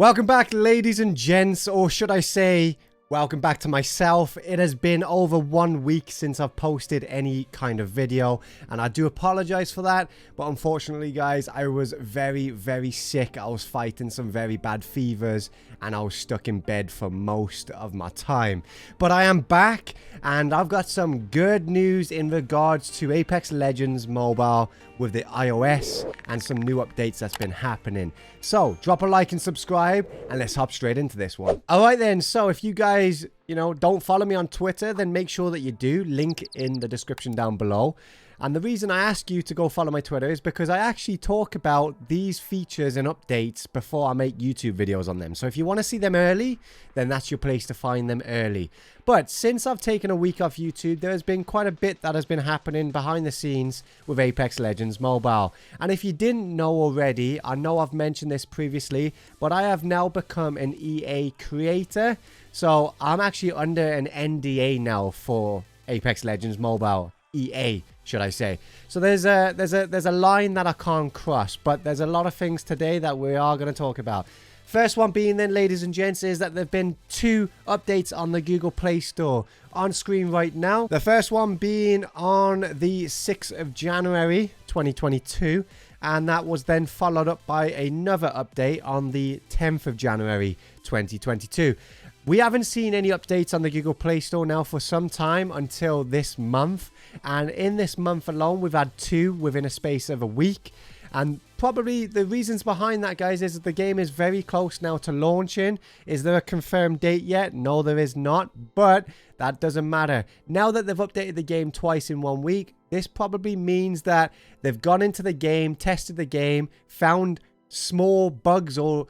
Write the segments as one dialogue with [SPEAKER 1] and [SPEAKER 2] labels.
[SPEAKER 1] Welcome back, ladies and gents, or should I say, welcome back to myself. It has been over 1 week since I've posted any kind of video, and I do apologize for that, but unfortunately, guys, I was very sick. I was fighting some very bad fevers, and I was stuck in bed for most of my time. But I am back, and I've got some good news in regards to Apex Legends Mobile with the iOS and some new updates that's been happening. So drop a like and subscribe, and let's hop straight into this one. All right then, so if you guys, don't follow me on Twitter, then make sure that you do. Link in the description down below. And the reason I ask you to go follow my Twitter is because I actually talk about these features and updates before I make YouTube videos on them. So if you want to see them early, then that's your place to find them early. But since I've taken a week off YouTube, there has been quite a bit that has been happening behind the scenes with Apex Legends Mobile. And if you didn't know already, I know I've mentioned this previously, but I have now become an EA creator. So I'm actually under an NDA now for Apex Legends Mobile. EA, should I say. So there's a line that I can't cross, but there's a lot of things today that we are going to talk about. First one being then, ladies and gents, is that there have been 2 updates on the Google Play Store on screen right now. The first one being on the 6th of January 2022, and that was then followed up by another update on the 10th of January 2022. We haven't seen any updates on the Google Play Store now for some time until this month. And in this month alone, we've had 2 within a space of a week. And probably the reasons behind that, guys, is that the game is very close now to launching. Is there a confirmed date yet? No, there is not. But that doesn't matter. Now that they've updated the game twice in 1 week, this probably means that they've gone into the game, tested the game, found small bugs or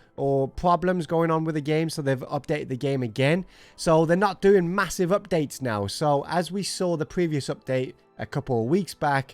[SPEAKER 1] problems going on with the game, so they've updated the game again. So they're not doing massive updates now. So as we saw the previous update a couple of weeks back,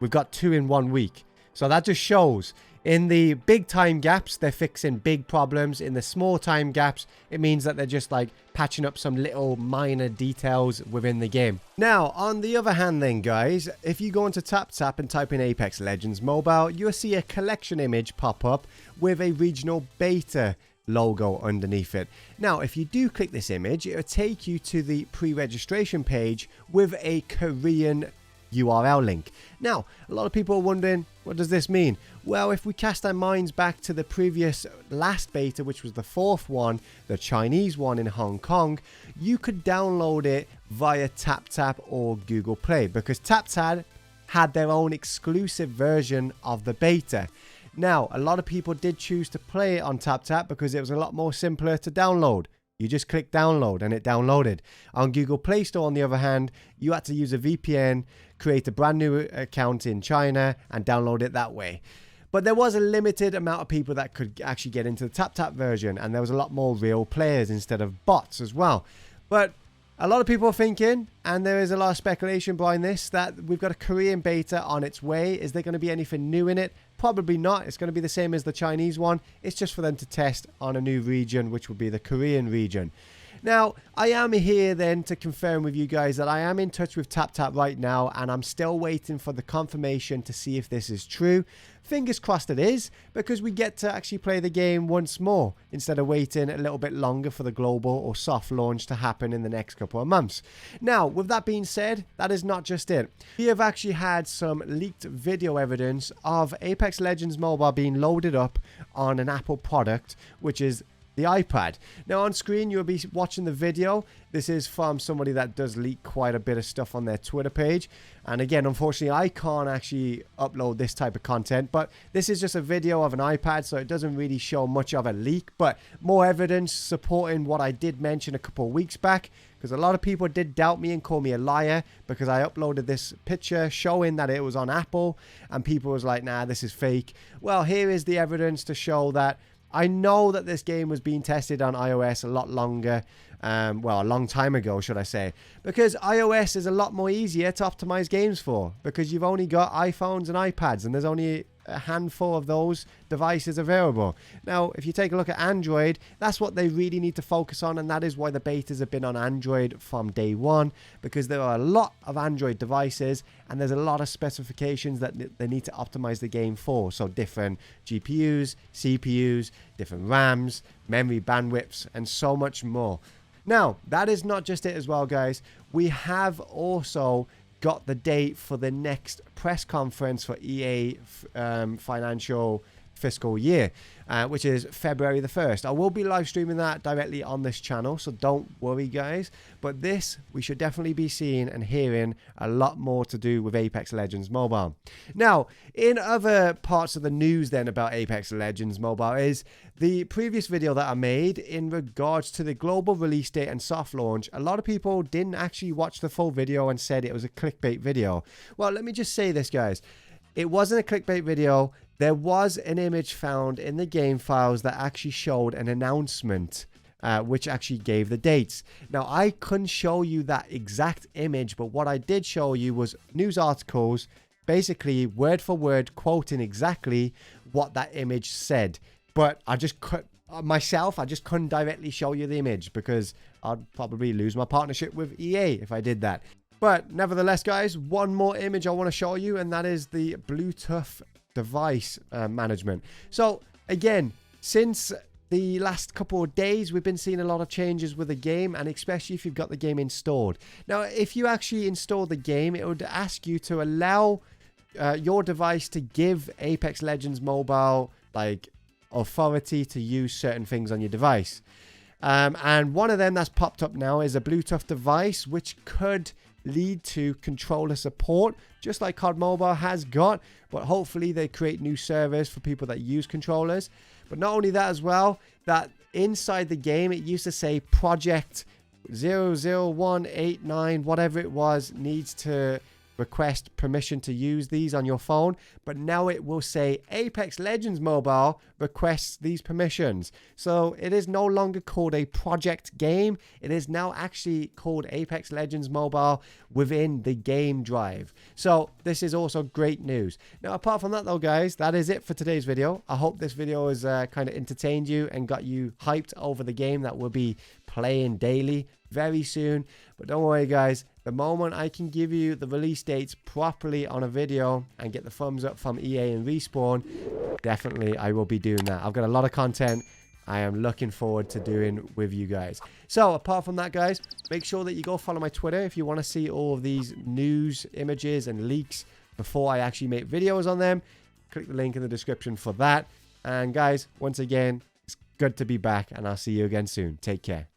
[SPEAKER 1] we've got 2 in 1 week. So that just shows in the big time gaps, they're fixing big problems. In the small time gaps, it means that they're just like patching up some little minor details within the game. Now, on the other hand then, guys, if you go into TapTap and type in Apex Legends Mobile, you'll see a collection image pop up with a regional beta logo underneath it. Now, if you do click this image, it'll take you to the pre-registration page with a Korean URL link. Now, a lot of people are wondering, what does this mean? Well, if we cast our minds back to the previous last beta, which was the 4th one, the Chinese one in Hong Kong, you could download it via TapTap or Google Play, because TapTap had their own exclusive version of the beta. Now, a lot of people did choose to play it on TapTap because it was a lot more simpler to download. You just click download and it downloaded. On Google Play Store, on the other hand, you had to use a VPN, create a brand new account in China, and download it that way. But there was a limited amount of people that could actually get into the TapTap version, and there was a lot more real players instead of bots as well. But a lot of people are thinking, and there is a lot of speculation behind this, that we've got a Korean beta on its way. Is there going to be anything new in it? Probably not. It's going to be the same as the Chinese one. It's just for them to test on a new region, which would be the Korean region. Now, I am here then to confirm with you guys that I am in touch with TapTap right now, and I'm still waiting for the confirmation to see if this is true. Fingers crossed it is, because we get to actually play the game once more instead of waiting a little bit longer for the global or soft launch to happen in the next couple of months. Now, with that being said, that is not just it. We have actually had some leaked video evidence of Apex Legends Mobile being loaded up on an Apple product, which is the iPad. Now on screen you'll be watching the video. This is from somebody that does leak quite a bit of stuff on their Twitter page, and again, unfortunately I can't actually upload this type of content, but this is just a video of an iPad, so it doesn't really show much of a leak, but more evidence supporting what I did mention a couple of weeks back, because a lot of people did doubt me and call me a liar because I uploaded this picture showing that it was on Apple, and people was like, nah, this is fake. Well, here is the evidence to show that I know that this game was being tested on iOS a lot longer, well, a long time ago, should I say, because iOS is a lot more easier to optimize games for, because you've only got iPhones and iPads, and there's only a handful of those devices available. Now, if you take a look at Android, that's what they really need to focus on, and that is why the betas have been on Android from day one, because there are a lot of Android devices and there's a lot of specifications that they need to optimize the game for. So different GPUs, CPUs, different RAMs, memory bandwidths, and so much more. Now, that is not just it as well, guys. We have also got the date for the next press conference for EA financial fiscal year, which is February the 1st. I will be live streaming that directly on this channel, so don't worry, guys. But this, we should definitely be seeing and hearing a lot more to do with Apex Legends Mobile. Now, in other parts of the news then about Apex Legends Mobile is the previous video that I made in regards to the global release date and soft launch. A lot of people didn't actually watch the full video and said it was a clickbait video. Well, let me just say this, guys. It wasn't a clickbait video. There was an image found in the game files that actually showed an announcement, which actually gave the dates. Now, I couldn't show you that exact image, but what I did show you was news articles, basically word for word quoting exactly what that image said. But I just couldn't directly show you the image because I'd probably lose my partnership with EA if I did that. But nevertheless, guys, one more image I want to show you, and that is the Bluetooth device management. So again, since the last couple of days, we've been seeing a lot of changes with the game, and especially if you've got the game installed. Now, if you actually install the game, it would ask you to allow your device to give Apex Legends Mobile like authority to use certain things on your device. And one of them that's popped up now is a Bluetooth device, which could lead to controller support, just like COD Mobile has got, but hopefully they create new servers for people that use controllers. But not only that as well, that inside the game, it used to say project 00189, whatever it was, needs to request permission to use these on your phone, but now it will say Apex Legends Mobile requests these permissions. So it is no longer called a project game. It is now actually called Apex Legends Mobile within the game drive. So this is also great news. Now, apart from that though, guys, that is it for today's video. I hope this video has kind of entertained you and got you hyped over the game that we'll be playing daily very soon. But don't worry, guys, the moment I can give you the release dates properly on a video and get the thumbs up from EA and Respawn, definitely I will be doing that. I've got a lot of content I am looking forward to doing with you guys. So apart from that, guys, make sure that you go follow my Twitter if you want to see all of these news, images and leaks before I actually make videos on them. Click the link in the description for that. And guys, once again, it's good to be back, and I'll see you again soon. Take care.